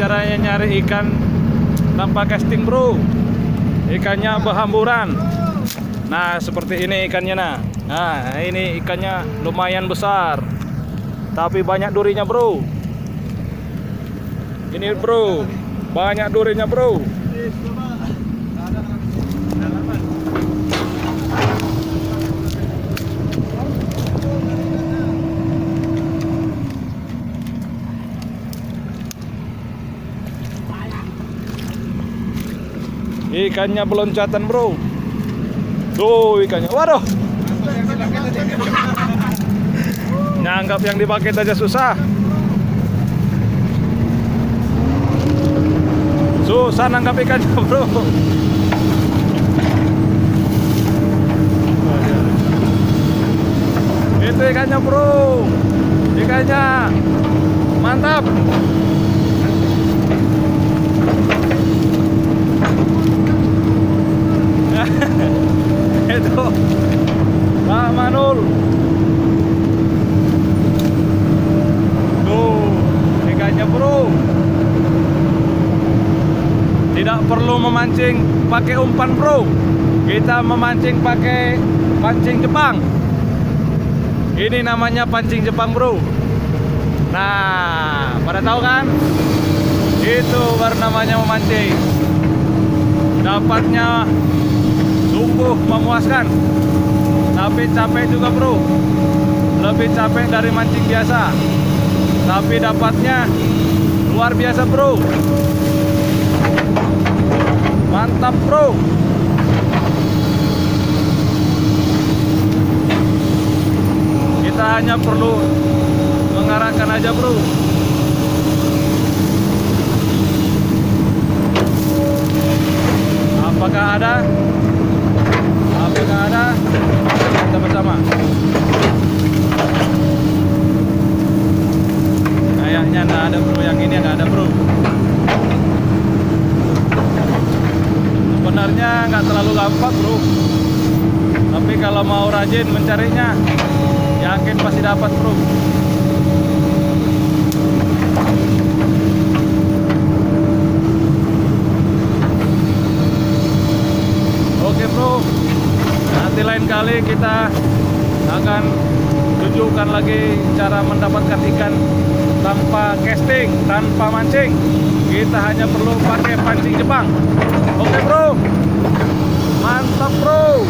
caranya nyari ikan tanpa casting bro. Ikannya berhamburan. Nah seperti ini ikannya nah. Nah ini ikannya lumayan besar, tapi banyak durinya bro. Ini bro, banyak durinya bro. Ikannya beloncatan bro. Tuh ikannya, waduh. Nyanggap yang dipakai aja susah. Susah nangkap ikannya bro. Itu ikannya bro. Ikannya mantap. Itu Pak Manul. Tuh ikannya bro. Tidak perlu memancing pakai umpan bro. Kita memancing pakai pancing Jepang. Ini namanya pancing Jepang bro. Nah pada tahu kan? Itu baru namanya memancing. Dapatnya sungguh memuaskan, tapi capek juga bro. Lebih capek dari mancing biasa, tapi dapatnya luar biasa bro. Mantap bro. Kita hanya perlu mengarahkan aja bro. Apakah ada? Apakah ada? Kita bersama. Kayaknya nggak ada bro, yang ini nggak ada bro. Sebenarnya nggak terlalu gampang bro, tapi kalau mau rajin mencarinya, yakin pasti dapat bro. Oke bro, nanti lain kali kita akan tunjukkan lagi cara mendapatkan ikan tanpa casting, tanpa mancing. Kita hanya perlu pakai pancing Jepang. Oke bro, mantap bro.